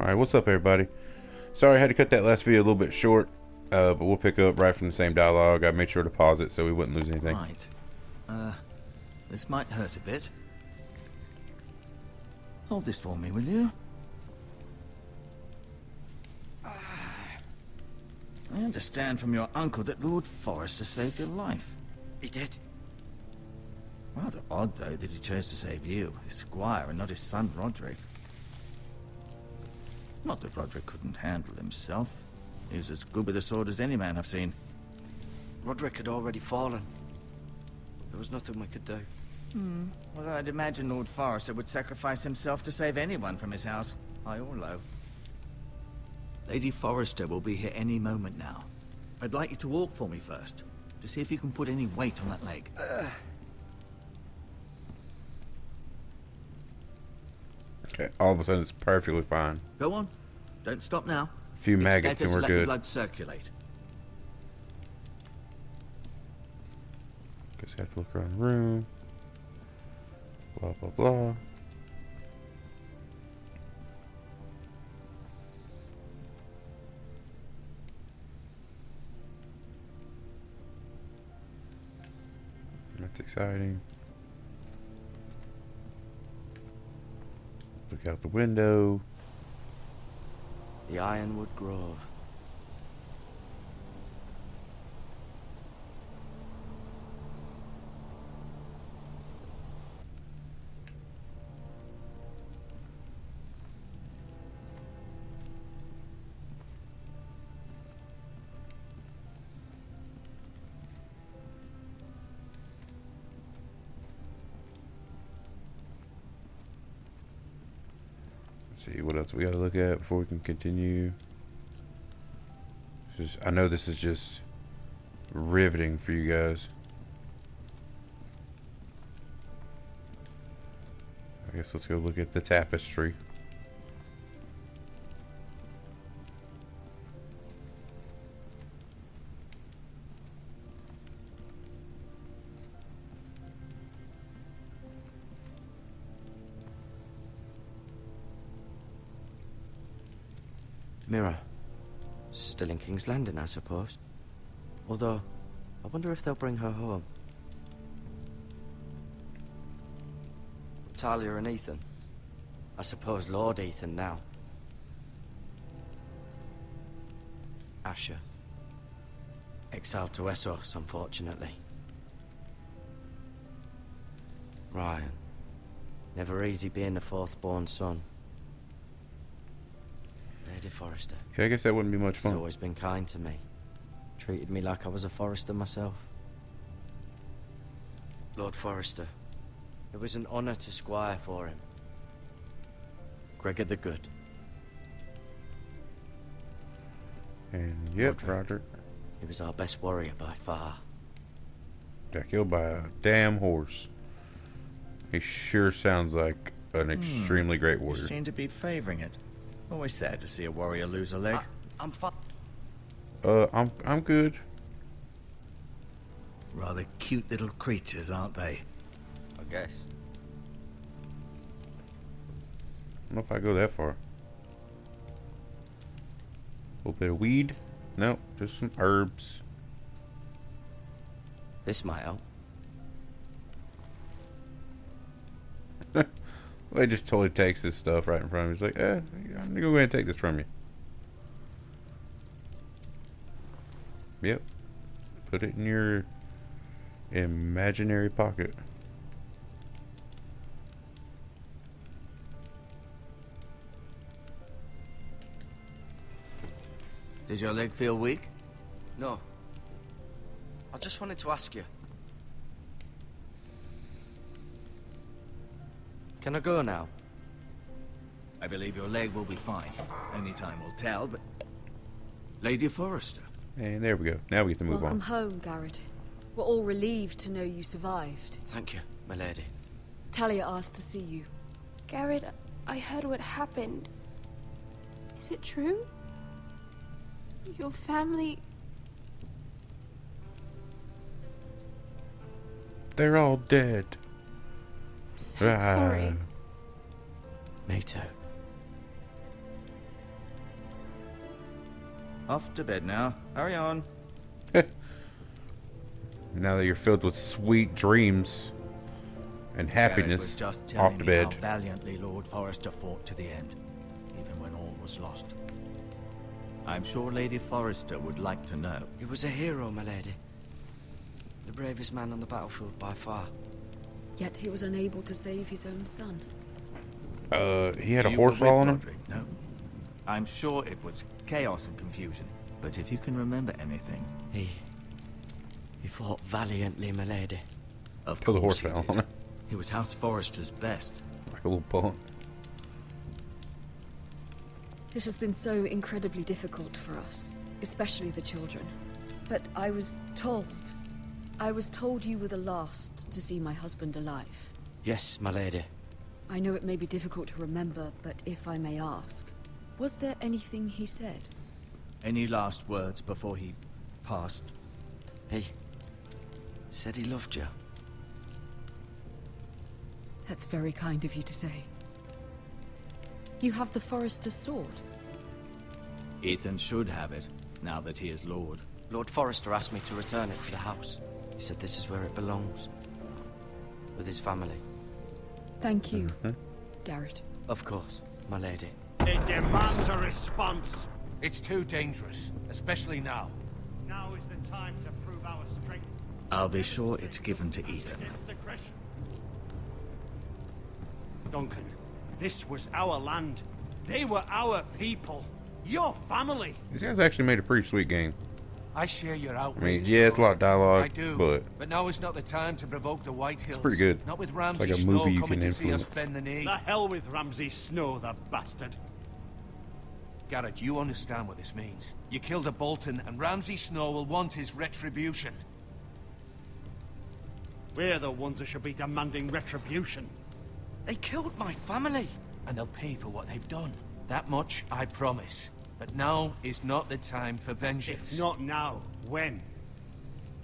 Alright, what's up everybody? Sorry I had to cut that last video a little bit short, but we'll pick up right from the same dialogue. I made sure to pause it so we wouldn't lose anything. Right. This might hurt a bit. Hold this for me, will you? I understand from your uncle that Lord Forrester saved your life. He did. Rather odd, though, that he chose to save you, his squire, and not his son, Roderick. Not that Roderick couldn't handle himself. He was as good with a sword as any man I've seen. Roderick had already fallen. There was nothing we could do. Although I'd imagine Lord Forrester would sacrifice himself to save anyone from his house, high or low. Lady Forrester will be here any moment now. I'd like you to walk for me first, to see if you can put any weight on that leg. Okay, all of a sudden it's perfectly fine. Go on. Don't stop now. A few maggots and we're let the good. blood circulate. Guess I have to look around the room. Blah blah blah. That's exciting. Look out the window. The Ironwood Grove. Let's see what else we gotta look at before we can continue. I know this is just riveting for you guys. I guess let's go look at the tapestry. Mirror. Still in King's Landing, I suppose. Although, I wonder if they'll bring her home. Talia and Ethan. I suppose Lord Ethan now. Asher. Exiled to Essos, unfortunately. Ryan. Never easy being the fourth-born son. Lady Forrester. Yeah, I guess that wouldn't be much She's fun. always been kind to me. Treated me like I was a Forrester myself. Lord Forrester. It was an honor to squire for him. Gregor the Good. And yep, Roderick. Roger. He was our best warrior by far. Got killed by a damn horse. He sure sounds like an extremely great You warrior. seem to be favoring it. Always sad to see a warrior lose a leg. I'm fine. I'm good. Rather cute little creatures, aren't they? I guess. I don't know if I go that far. A little bit of weed. Nope, just some herbs. This might help. Well, he just totally takes this stuff right in front of him. He's like, I'm gonna go ahead and take this from you. Yep. Put it in your imaginary pocket. Did your leg feel weak? No. I just wanted to ask you. Can I go now? I believe your leg will be fine. Only time will tell, but... Lady Forrester. And there we go. Now we get to move Welcome on. home, Garrett. We're all relieved to know you survived. Thank you, my lady. Talia asked to see you. Garrett, I heard what happened. Is it true? Your family... They're all dead. I'm so sorry. Me too. Off to bed now. Hurry on. Now that you're filled with sweet dreams and Garrett happiness, was just off telling to me how bed. valiantly Lord Forrester fought to the end, even when all was lost. I'm sure Lady Forrester would like to know. He was a hero, my lady. The bravest man on the battlefield by far. Yet he was unable to save his own son. He had a You horse were with all on him? Godric, no? I'm sure it was chaos and confusion, but if you can remember anything, He fought valiantly, my lady. of Till the horse course he fell did. on it. He was House Forrester's best. Like a little bullet. This has been so incredibly difficult for us, especially the children. But I was told you were the last to see my husband alive. Yes, my lady. I know it may be difficult to remember, but if I may ask, was there anything he said? Any last words before he passed? He said he loved you. That's very kind of you to say. You have the Forrester's sword. Ethan should have it, now that he is Lord. Lord Forrester asked me to return it to the house. He said this is where it belongs. With his family. Thank you, Garrett. Of course, my lady. It demands a response. It's too dangerous, especially now. Now is the time to prove our strength. I'll be sure it's given to Ethan. Against aggression. Duncan, this was our land. They were our people. Your family. These guys actually made a pretty sweet game. I share your I outrage. mean, yeah, it's a lot of dialogue, I do, but now is not the time to provoke the White Hills. pretty good. Not with It's Ramsay like a Snow movie you coming can to see us influence. bend the knee. The hell with Ramsay Snow, the bastard. Garrett, you understand what this means. You killed a Bolton, and Ramsay Snow will want his retribution. We're the ones that should be demanding retribution. They killed my family. And they'll pay for what they've done. That much I promise. But now is not the time for vengeance. If not now, when?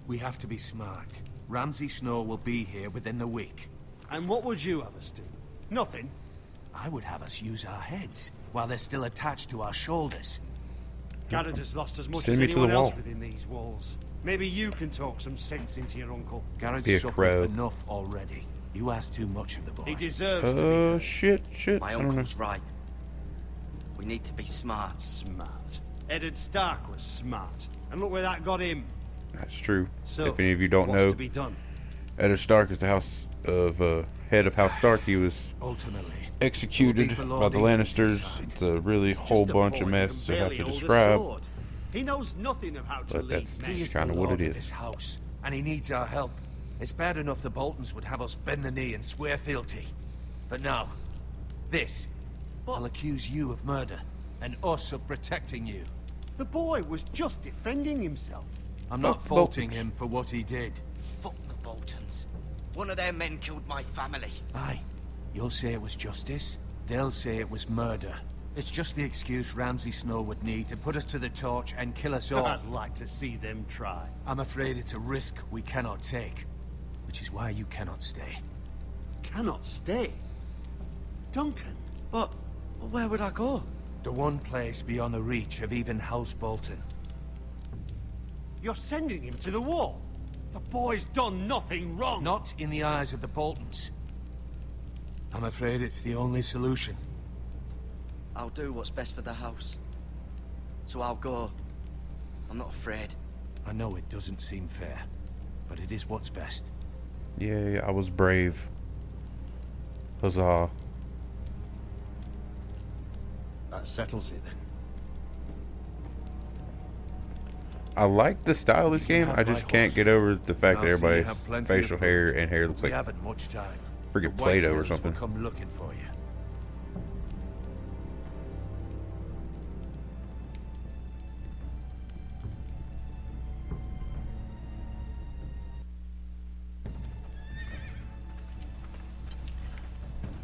We have to be smart. Ramsay Snow will be here within the week. And what would you have us do? Nothing. I would have us use our heads, while they're still attached to our shoulders. Garrett has lost as much Send as me to the anyone else wall. within these walls. Maybe you can talk some sense into your uncle. Garrett's Be a suffered crow. enough already. You ask too much of the boy. He deserves to be shit. My I don't know. uncle's right. We need to be smart. smart. Eddard Stark was smart. And look where that got him. That's true. So, If any of you don't what's know, to be done? Eddard Stark is the house of head of House Stark. He was Ultimately, executed Will be for by Lord the Ethan to Lannisters. decide. It's a really He's whole just a bunch boy of who mess can to have barely to hold a describe. sword. He knows nothing of how to But lead that's- men. he is kinda the what lord it of is. this house, and he needs our help. It's bad enough the Boltons would have us bend the knee and swear fealty. But now, this. I'll accuse you of murder, and us of protecting you. The boy was just defending himself. I'm not Fuck faulting Boltons. him for what he did. Fuck the Boltons. One of their men killed my family. Aye, you'll say it was justice. They'll say it was murder. It's just the excuse Ramsay Snow would need to put us to the torch and kill us all. I'd like to see them try. I'm afraid it's a risk we cannot take, which is why you cannot stay. Cannot stay. Duncan, But where would I go? The one place beyond the reach of even House Bolton. you're sending him to the wall. The boy's done nothing wrong. Not in the eyes of the Boltons. I'm afraid it's the only solution. I'll do what's best for the house. So I'll go. I'm not afraid. I know it doesn't seem fair, but it is what's best. Yay, I was brave. Huzzah. That settles it then. I like the style of this You game. have I my just can't horse. get over the fact that I'll see you everybody's have plenty facial of hair food, and hair but looks we like haven't much time. friggin' The White Play-Doh or Hills will something. come looking for you.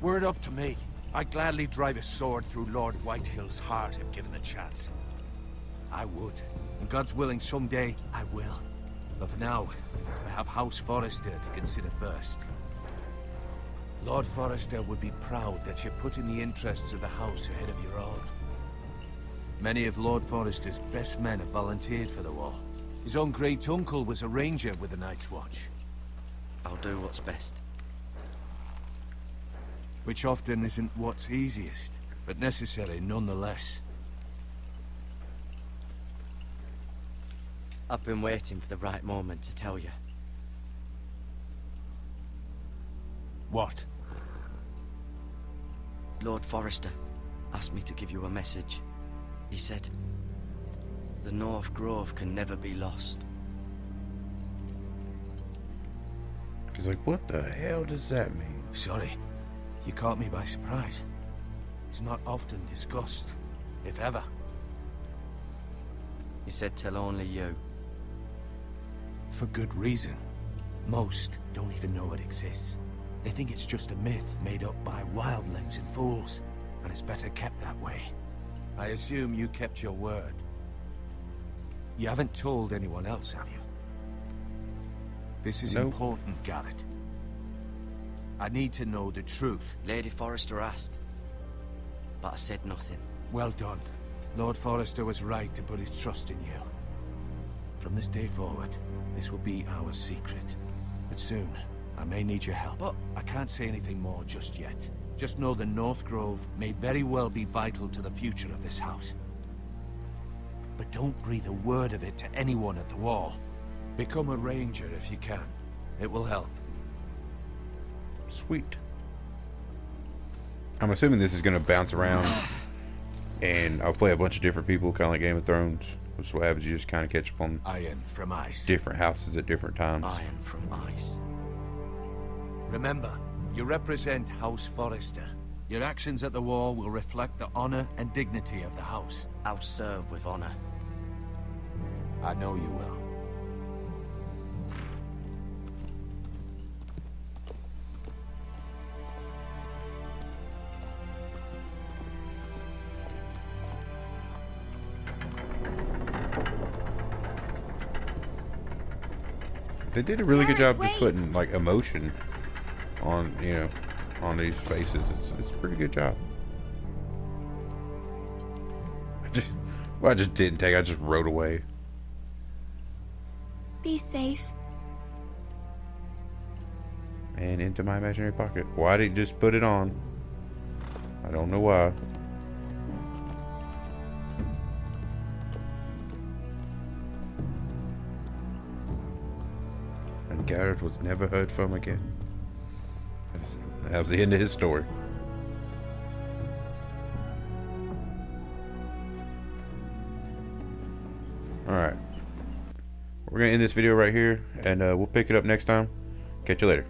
Were it up to me, I'd gladly drive a sword through Lord Whitehill's heart if given the chance. I would. And God's willing, someday I will. But for now, I have House Forrester to consider first. Lord Forrester would be proud that you're putting the interests of the house ahead of your own. Many of Lord Forrester's best men have volunteered for the war. His own great uncle was a ranger with the Night's Watch. I'll do what's best. Which often isn't what's easiest, but necessary nonetheless. I've been waiting for the right moment to tell you. What? Lord Forrester asked me to give you a message. He said, the North Grove can never be lost. He's like, what the hell does that mean? Sorry, you caught me by surprise. It's not often discussed, if ever. He said tell only you. For good reason. Most don't even know it exists. They think it's just a myth made up by wildlings and fools, and it's better kept that way. I assume you kept your word. You haven't told anyone else, have you? This is Nope. important, Garrett. I need to know the truth. Lady Forrester asked, but I said nothing. Well done. Lord Forrester was right to put his trust in you. From this day forward, this will be our secret. But soon, I may need your help. But I can't say anything more just yet. Just know the North Grove may very well be vital to the future of this house. But don't breathe a word of it to anyone at the wall. Become a ranger if you can. It will help. Sweet. I'm assuming this is going to bounce around, and I'll play a bunch of different people, kind of like Game of Thrones. Which is what happens, you just kind of catch up on Iron from ice. different houses at different times. Iron from ice. Remember, you represent House Forrester. Your actions at the war will reflect the honor and dignity of the house. I'll serve with honor. I know you will. They did a really good job Garrett, just wait. putting like emotion on, you know, on these faces. It's a pretty good job. I just didn't take. I just rode away. Be safe. And into my imaginary pocket. Why did he just put it on? I don't know why. And Garrett was never heard from again. That was the end of his story. Alright. We're going to end this video right here, and we'll pick it up next time. Catch you later.